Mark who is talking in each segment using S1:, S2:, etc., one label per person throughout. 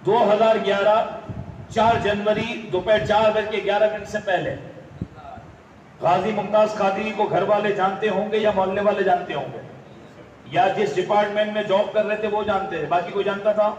S1: 2011 4 جنوری دوپہر 4:11 سے پہلے غازی ممتاز قادری کو گھر والے جانتے ہوں گے یا محلے والے جانتے ہوں گے؟ یا جس ڈپارٹمنٹ میں جاب کر رہے تھے وہ جانتے ہیں، باقی کوئی جانتا تھا؟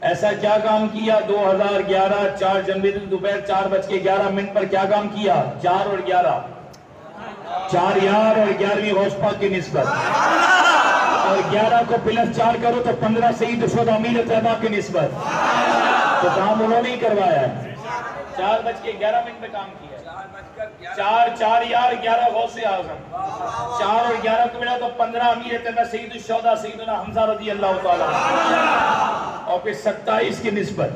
S1: ایسا کیا کام کیا 2011 4 جنوری دوپہر 4:11 پر کیا کام کیا؟ 4 اور 11 4 یار اور 11ویں غوث پاک کی نسبت، اور 11 کو +4 کرو تو 15 سعید شہداء امیر طیبہ کی نسبت. تو کام انہوں نے ہی کروایا ہے. 4:11 پہ کام کیا. 4 یار 11 غوث اعظم، 4 اور 11 کو ملا تو 15 امیر طیبہ سعید الشہداء سیدنا حمزہ رضی اللہ تعالیٰ، اور پھر 27 کی نسبت.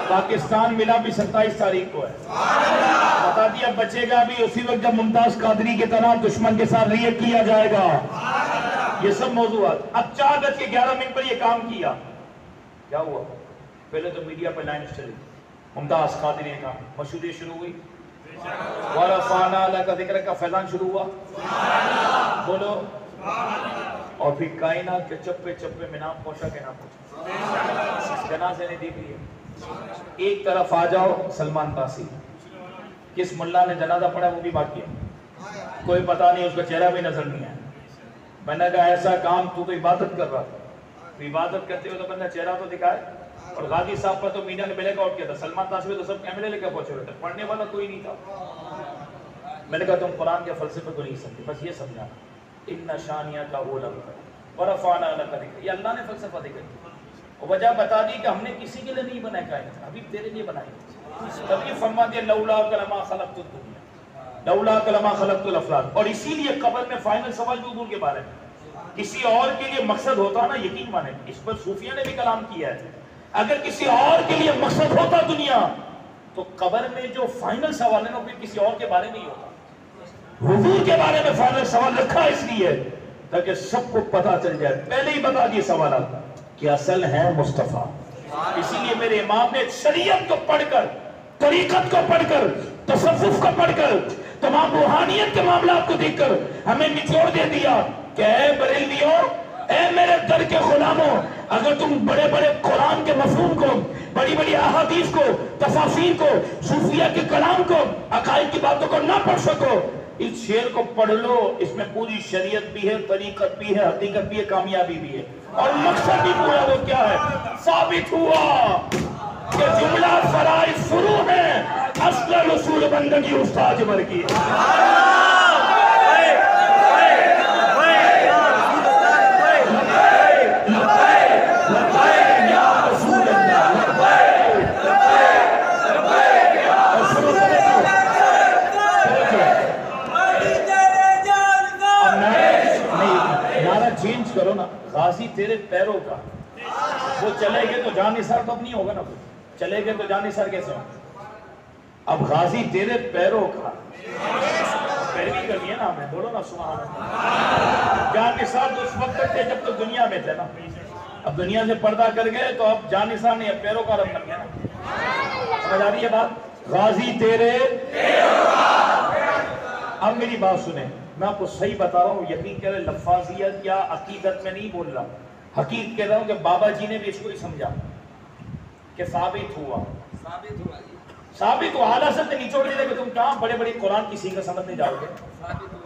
S1: پاکستان ملا بھی 27 تاریخ کو ہے. بتا دیا بچے گا بھی اسی وقت جب ممتاز قادری کی طرح دشمن کے ساتھ ریئیکٹ کیا جائے گا. یہ سب موضوعات. اب 4:11 پر یہ کام کیا. کیا ہوا؟ پہلے تو میڈیا پر لائن چلی، ممتاز قادری نے کہا، مشہوری شروع ہوئی، وَرَفَعْنَا لَكَ ذِكْرَكَ کا فیضان شروع ہوا. بولو. اور پھر کائنات کے چپے چپے میں نام پہنچا کہ نام پہنچا. جنازے نے دیکھ لیا. ایک طرف آ جاؤ سلمان باسی، کس ملا نے جنازہ پڑھا وہ بھی باقی ہے، کوئی پتہ نہیں، اس کا چہرہ بھی نظر نہیں ہے. میں نے کہا ایسا کام تو عبادت کر رہا تھا، تو عبادت کرتے ہو تو بندہ چہرہ تو دکھائے. اور غازی صاحب پر تو میڈیا نے بلیک آؤٹ کیا تھا، سلمان باسی پہ تو سب کیمرے لے کے پہنچے ہوئے تھے، پڑھنے والا کوئی نہیں تھا. میں نے کہا تم قرآن کے فلسفے کو نہیں سمجھے، بس یہ سمجھا اِنَّ شَانِئَکَ هُوَ الْأَبْتَرُ وَرَفَعْنَا لَكَ ذِکْرَکَ. یہ اللہ نے فلسفہ ذکر کیا، وجہ بتا دی کہ ہم نے کسی کے لیے نہیں بنایا کائنات، ابھی تیرے لیے بنائی. تب یہ فرما دیا لَوْلَاکَ لَمَا خَلَقْتُ الدُّنْیَا لَوْلَاکَ لَمَا خَلَقْتُ الْأَفْلَاقَ. اور اسی لیے قبر میں فائنل سوال بھی حضور کے بارے میں. کسی اور کے لیے مقصد ہوتا نا، یقین مانے اس پر صوفیہ نے بھی کلام کیا ہے، اگر کسی اور کے لیے مقصد ہوتا دنیا تو قبر میں جو فائنل سوال ہے نا پھر کسی اور کے بارے نہیں ہوتا. حضور کے بارے میں فائنل سوال رکھا اس لیے تاکہ سب کو پتا چل جائے. پہلے ہی بتا دیے سوالات کہ اصل ہے مصطفیٰ. اسی لیے میرے امام نے شریعت کو پڑھ کر، طریقت کو پڑھ کر، تصوف کو پڑھ کر، تمام روحانیت کے معاملات کو دیکھ کر ہمیں نچوڑ دے دیا کہ اے بریلویوں، اے میرے در کے غلاموں، اگر تم بڑے بڑے قرآن کے مفہوم کو، بڑی بڑی احادیث کو، تفاسیر کو، صوفیہ کے کلام کو، عقائد کی باتوں کو نہ پڑھ سکو، اس شعر کو پڑھ لو. اس میں پوری شریعت بھی ہے، طریقت بھی ہے، حقیقت بھی ہے، کامیابی بھی ہے، اور مقصد بھی پورا. وہ کیا ہے؟ ثابت ہوا کہ جملہ فرائض فروع ہے، اصل رسول بندگی استاد عمر کی. چینج کرو نا، غازی تیرے پیروں کا. وہ چلے گئے تو جان نثار تو اب نہیں ہوگا نا، چلے گئے تو جان نثار کیسے ہوگا؟ اب غازی تیرے پیروں کا پیروی کرنی ہے نا ہمیں. بولو نا سبحان اللہ. جان نثار تو اس وقت تک تھے جب تو دنیا میں تھے نا، اب دنیا سے پردہ کر گئے تو اب جان نثار نہیں، اب پیروں کا رب بن گیا نا. سمجھ آ رہی ہے بات؟ غازی تیرے پیروں کا. اب میری بات سنیں، میں آپ کو صحیح بتا رہا ہوں، یقین کریں لفاظیت یا عقیدت میں نہیں بول رہا، حقیقت کہہ رہا ہوں کہ بابا جی نے بھی اس کو ہی سمجھا کہ ثابت ہوا. ثابت ہوا. اعلیٰ سے نچوڑ دے کہ تم کہاں بڑے بڑے قرآن کی سیکھیں سمجھنے جاؤ گے،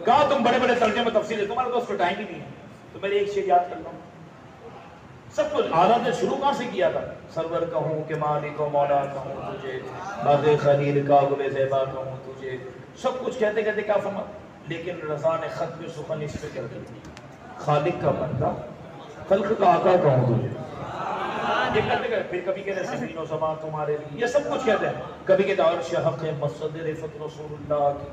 S1: کہاں تم بڑے بڑے ترجمے میں تفسیر ہے، تمہارے دوست کو ٹائم ہی نہیں ہے. تو میرے ایک شعر یاد کر لو، سب کچھ اعلیٰ سے شروع کہاں سے کیا تھا؟ سرور کہوں کہ مالک و مولا کہوں تجھے، باغ خلیل کا گل زیبا کہوں تجھے. سب کچھ کہتے کہتے کیا فرما، لیکن رضا نے ختم سخن اس پہ کر دی، خالق کا بندہ خلق کا آقا کہوں تجھے. یہ کہتے کہ پھر کبھی کہتے ہیں زمین و زمان تمہارے لیے، یہ سب کچھ کہتے ہیں. کبھی کہتے ہیں عرش حق ہے مسجد رفت رسول اللہ کی،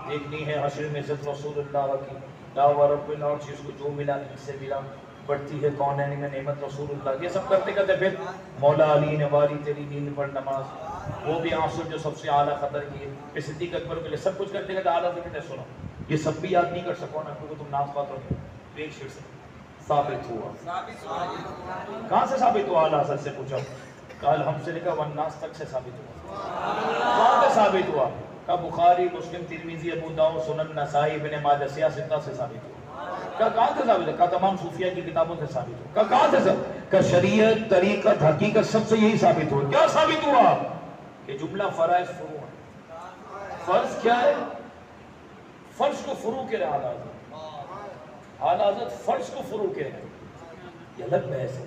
S1: دیکھنی ہے حشر میں عزت رسول اللہ کی. لا ورب العرش، اس کو جو ملا اس سے ملا، بڑھتی ہے کونین میں نعمت رسول اللہ. یہ سب کرتے کرتے پھر مولا علی نے واری تیری نیند پر نماز، وہ بھی آنسو جو سب سے اعلیٰ قدر کیے. پھر صدیق اکبر کے لیے سب کچھ کرتے کرتے اعلیٰ سے کہتے سنو، یہ سب بھی یاد نہیں کر سکو نا کیونکہ تم ناز پات ہو. ایک شعر سے ثابت ہوا. کہاں سے ثابت ہوا؟ اعلیٰ حضرت سے پوچھا، کل ہم سے لکھا والناس تک سے ثابت ہوا. کہاں سے ثابت ہوا؟ کہا بخاری، مسلم، ترمذی، ابو داؤد، سنن، نسائی، ابن ماجہ، سیاستہ سے ثابت ہوا. کہاں سے ثابت ہے؟ کہا تمام صوفیہ کی کتابوں سے ثابت ہو. کہاں سے ثابت؟ کہ شریعت، طریقت، حقیقت سب سے یہی ثابت ہوا. کیا ثابت ہوا؟ کہ جملہ فرائض فروع ہے. فرض کیا ہے؟ فرض کو فروع کے رہا حضرت، حضرت فرض کو فروع کے رہے. یہ الگ بحث ہے.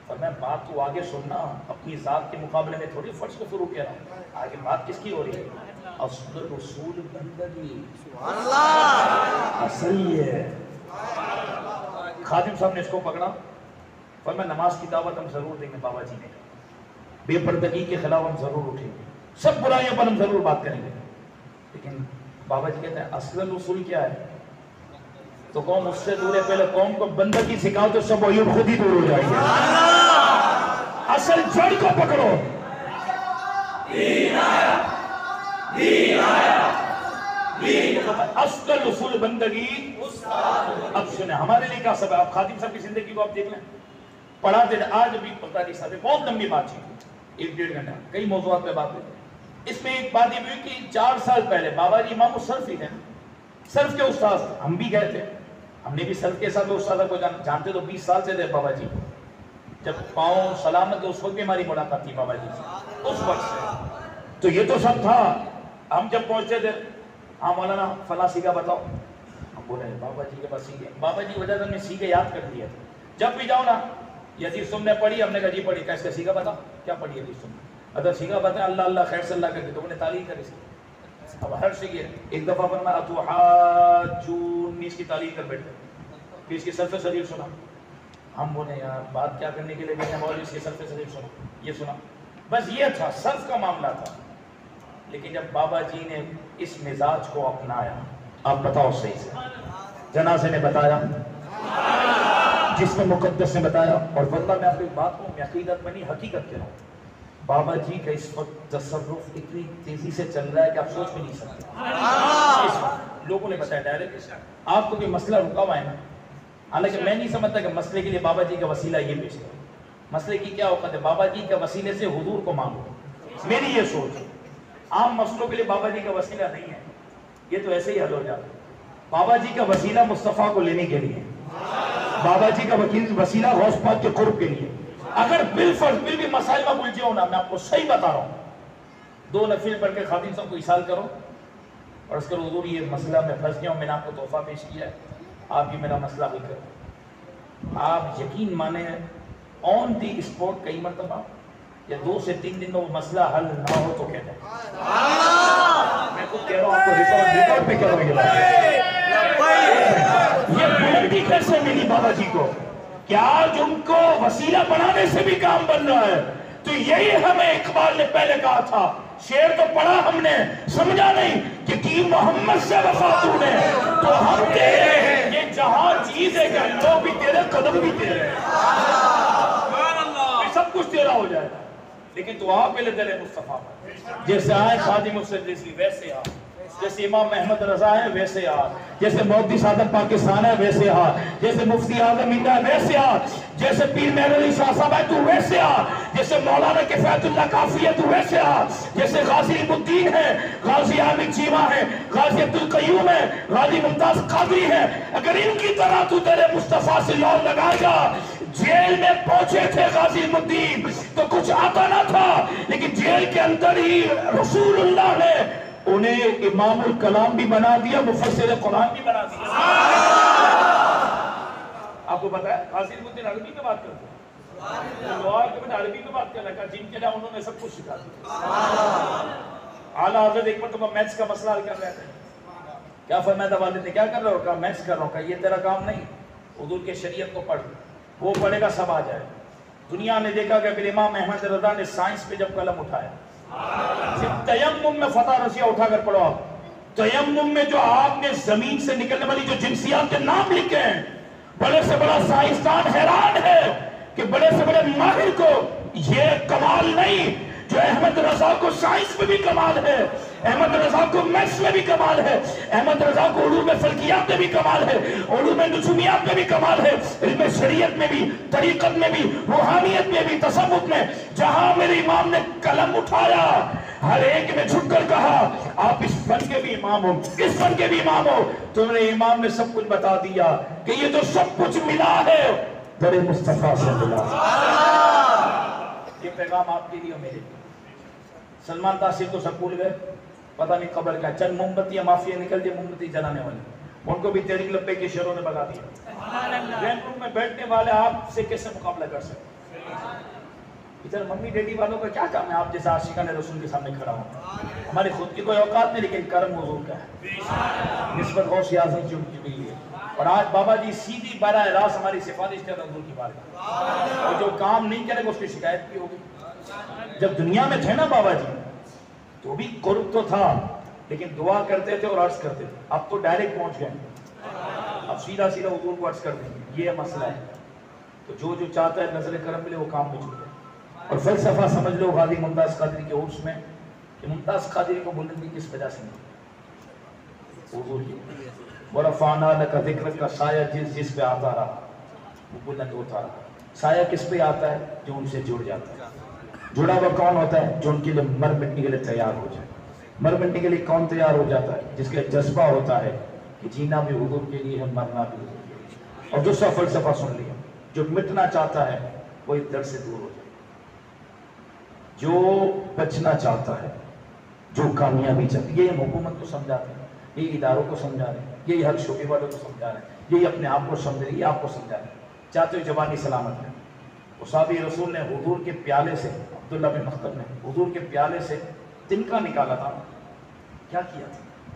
S1: اور میں بات کو آگے سننا، اپنی ذات کے مقابلے میں تھوڑی فرض کو فروع کہہ رہا ہوں. آگے بات کس کی ہو رہی ہے؟ اصل رسول بندگی. سبحان اللہ. اصل یہ ہے. خادم صاحب نے اس کو پکڑا، فرمایا نماز کی دعوت ہم ضرور دیں گے بابا جی نے، بے پردگی کے خلاف ہم ضرور اٹھیں گے، سب برائیوں پر ہم ضرور بات کریں گے. لیکن بابا جی کہتے ہیں اصل رسول کیا ہے؟ تو قوم اس سے دور ہے. پہلے قوم کو بندگی سکھاؤ تو سب عیوب خود ہی دور ہو جائیں گے. اصل جڑ کو پکڑو. دین آیا، دین آیا، دین. اصل رسول بندگی. اب سنیں ہمارے لیے کیا سب ہے. آپ خادم صاحب کی زندگی کو آپ دیکھ لیں، پڑھاتے تھے. آج بھی پتہ نہیں صاحب بہت لمبی بات چیت، 1-1.5 گھنٹہ کئی موضوعات پہ بات ہوئی. اس میں ایک بات یہ بھی کہ 4 سال پہلے بابا جی امام الصرف ہی تھے، صرف کے استاد. ہم بھی گئے تھے، ہم نے بھی صرف کے ساتھ استاد کو جانتے تو 20 سال سے تھے بابا جی. جب پاؤں سلامت اس وقت بھی ہماری ملاقات تھی بابا جی سے، اس وقت سے. تو یہ تو سب تھا. ہم جب پہنچے تھے، ہاں مولانا فلاں سیگا بتاؤ. ہم بولے بابا جی کے پاس سیگے. بابا جی وجہ سے ہم نے سیگے یاد کر دیا. جب بھی جاؤ نا، یہ حدیث تم نے پڑھی؟ ہم نے کہا جی پڑھی. کہ اس کا سیگا بتاؤ. کیا پڑھی حدیث تم نے؟ اگر سیگا بتائیں اللہ اللہ خیر سے اللہ کر کے، تو انہیں تعلیم کر. اب ہر سیگے ایک دفعہ پر میں اتوحاجونی اس کی تعلیم کر بیٹھے، پھر اس کی سلف شریف سنا. ہم بولے یار بات کیا کرنے کے لیے گئے ہیں، مولوی اس کی سلف شریف سنا. یہ سنا، بس یہ تھا سلف کا معاملہ تھا. لیکن جب بابا جی نے اس مزاج کو اپنایا، آپ بتاؤ صحیح سے، جنازے نے بتایا، جس میں مقدس نے بتایا. اور واللہ میں آپ کو ایک بات کو عقیدت میں نہیں حقیقت کہہ رہا ہوں، بابا جی کا اس وقت تصرف اتنی تیزی سے چل رہا ہے کہ آپ سوچ بھی نہیں سکتے. اس وقت لوگوں نے بتایا ڈائریکٹ آپ کو کوئی مسئلہ رکا ہوا ہے نا. حالانکہ میں نہیں سمجھتا کہ مسئلے کے لیے بابا جی کا وسیلہ یہ پیش کرو. مسئلے کی کیا اوقات ہے؟ بابا جی کے وسیلے سے حضور کو مانگو. میری یہ سوچ. عام مسئلوں کے لیے بابا جی کا وسیلہ نہیں ہے، یہ تو ایسے ہی حل ہو جاتا ہے. بابا جی کا وسیلہ مصطفیٰ کو لینے کے لیے، بابا جی کا وسیلہ غوث پاک کے قرب کے لیے. اگر بالفرض بھی مسائل میں الجھے ہو نا، میں آپ کو صحیح بتا رہا ہوں، 2 نفل پڑھ کے خادم صاحب کو ایصال کرو اور اس کے حضور یہ مسئلہ میں پھنس گیا ہوں، میں نے آپ کو تحفہ پیش کیا ہے، آپ بھی میرا مسئلہ حل کرو. آپ یقین مانیں آن دی اسپورٹ کئی مرتبہ یا 2 سے 3 دن میں وہ مسئلہ حل نہ ہو تو کہتے ہیں. میں خود کہہ رہا ہوں آپ کو، ریکارڈ پہ کہہ رہا ہوں یہ بلندی کیسے ملی بابا جی کو کہ آج ان کو وسیلہ بنانے سے بھی کام بن رہا ہے. تو یہی ہمیں اقبال نے پہلے کہا تھا، شعر تو پڑھا ہم نے، سمجھا نہیں کہ کی محمد سے وفا تو نے، تو ہم تیرے ہیں. یہ جہاں چیز ہے کہ لوگ بھی تیرے، قدم بھی تیرے، سب کچھ تیرا ہو جائے گا. لیکن تو آپ پہلے دل مصطفیٰ پر، جیسے آئے خادم السدیسی ویسے آ، جیسے امام محمد رضا ہے ویسے آ، جیسے مودی صادق پاکستان ہے ویسے آ، جیسے مفتی اعظم انڈیا ہے ویسے آ، جیسے پیر مہر علی شاہ صاحب ہے تو ویسے آ، جیسے مولانا کفایت اللہ کافی ہے تو ویسے آ، جیسے غازی الدین ہے، غازی حامد چیمہ ہے، غازی عبدالقیوم ہے، غازی ممتاز قادری ہے. اگر ان کی طرح تو دل مصطفیٰ سے لو لگائے گا. جیل میں پہنچے تھے غازی الدین تو کچھ آتا نہ تھا، لیکن جیل کے اندر ہی رسول اللہ نے انہیں امام الکلام بھی بنا دیا، مفسر قرآن بھی بنا دیا. آپ کو پتا ہے غازی الدین عربی میں بات کرتے ہیں، عربی میں بات کر رہا ہے، جن کے لیے انہوں نے سب کچھ سکھا دیا. اعلیٰ حضرت ایک مرتبہ میتھس کا مسئلہ حل کر رہے تھے. کیا فرمایا تھا والد نے؟ کیا کر رہے ہو؟ کہا میتھس کر رہا ہوں. کہا یہ تیرا کام نہیں، حضور کے شریعت کو پڑھ، وہ پڑھے گا سب آ جائے. دنیا نے دیکھا کہ پھر امام احمد رضا نے سائنس پہ جب قلم اٹھایا، صرف تیمم میں فتح رسیہ اٹھا کر پڑھو. آپ تیمم میں جو آپ نے زمین سے نکلنے والی جو جنسیات کے نام لکھے ہیں، بڑے سے بڑا سائنسدان حیران ہے کہ بڑے سے بڑے ماہر کو یہ کمال نہیں جو احمد رضا کو سائنس میں بھی کمال ہے، احمد رضا کو میتھس میں بھی کمال ہے، احمد رضا کو علوم فلکیات میں بھی کمال ہے، علوم نجومیات میں بھی کمال ہے، علم شریعت میں بھی، طریقت میں بھی، روحانیت میں بھی، تصوف میں. جہاں میرے امام نے قلم اٹھایا ہر ایک نے جھک کر کہا آپ اس فن کے بھی امام ہو، اس فن کے بھی امام ہو. تو میرے امام نے سب کچھ بتا دیا کہ یہ جو سب کچھ ملا ہے در مصطفیٰ سے ملا. یہ پیغام آپ کے لیے اور میرے لیے. سلمان تاثیر تو سکول گئے، پتہ نہیں خبر کیا، چند موم بتیاں مافیا نکل جائے موم بتی جلانے والے، ان کو بھی تحریک لبیک کے شیروں نے بگا دیا. ڈرائنگ روم میں بیٹھنے والے آپ سے کیسے مقابلہ کر سکتے؟ ادھر ممی ڈیڈی والوں کا کیا کام ہے آپ جیسا عاشقان رسول کے سامنے کھڑا ہوں؟ ہماری خود کی کوئی اوقات نہیں، لیکن کرم حضور کا ہے. نسبت غوث اعظم چن چکی ہے. اور آج بابا جی سیدھی براہ راست ہماری سفارش کر حضور کی بارگاہ، اور جو کام نہیں کرے گا اس کی شکایت بھی ہوگی. جب دنیا میں تھے نا بابا جی تو بھی قرب تو تھا، لیکن دعا کرتے تھے اور عرض کرتے تھے. اب تو ڈائریکٹ پہنچ گئے، اب سیدھا سیدھا حضور کو عرض کر دیں گے. یہ مسئلہ ہے. تو جو چاہتا ہے نظر کرم ملے وہ کام میں چھوڑے. اور فلسفہ سمجھ لو غازی ممتاز قادری کے عرس میں کہ ممتاز قادری کو بلندی کس وجہ سے ملی؟ حضور کی. وَرَفَعْنَا لَكَ ذِكْرَكَ کا سایہ جس پہ آتا رہا وہ بلند ہوتا رہا. سایہ کس پہ آتا ہے؟ جو ان سے جڑ جاتا ہے. جڑا ہوا کون ہوتا ہے؟ جو ان کے لیے مر مٹنے کے لیے تیار ہو جائے. مر مٹنے کے لیے کون تیار ہو جاتا ہے؟ جس کا جذبہ ہوتا ہے کہ جینا بھی حضور کے لیے ہے، مرنا بھی حضور کے لیے. اور دوسرا فلسفہ سن لیا، جو مٹنا چاہتا ہے وہ اس در سے دور ہو جائے. جو بچنا چاہتا ہے، جو کامیابی چاہتا ہے، یہ حکومت کو سمجھاتے ہیں، یہ اداروں کو سمجھا رہے ہیں، یہ ہر شعبے والوں کو سمجھا رہے ہیں، یہ اپنے آپ کو سمجھ رہے ہیں، یہ آپ کو سمجھا رہے ہیں. چاہتے ہو جوانی سلامت ہے. صحابی رسول نے حضور کے پیالے سے، عبداللہ بن مختب نے حضور کے پیالے سے تنکا نکالا تھا. کیا کیا تھا؟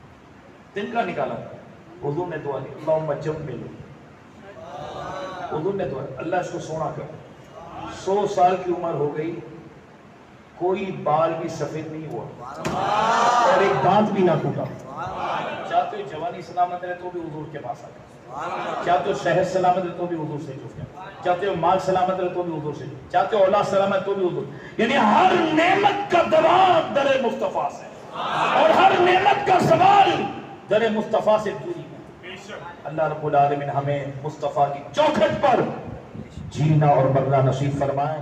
S1: تنکا نکالا تھا. حضور نے دعا دی، اللہم جمل. حضور نے دعا دی اللہ اس کو سونا کر. 100 سال کی عمر ہو گئی، کوئی بال بھی سفید نہیں ہوا اور ایک دانت بھی نہ ٹوٹا. چاہتے ہو جوانی سلامت رہے تو بھی حضور کے پاس آ جائے. چاہتے ہو صحت سلامت رہے تو بھی حضور سے جڑ جائے. چاہتے ہو مال سلامت رہے تو بھی حضور سے جڑ. چاہتے ہو اولاد سلامت تو بھی حضور. یعنی ہر نعمت کا دوام در مصطفیٰ سے، اور ہر نعمت کا سوال در مصطفیٰ سے پوری ہے. اللہ رب العالمین ہمیں مصطفیٰ کی چوکھٹ پر جینا اور مرنا نصیب فرمائے.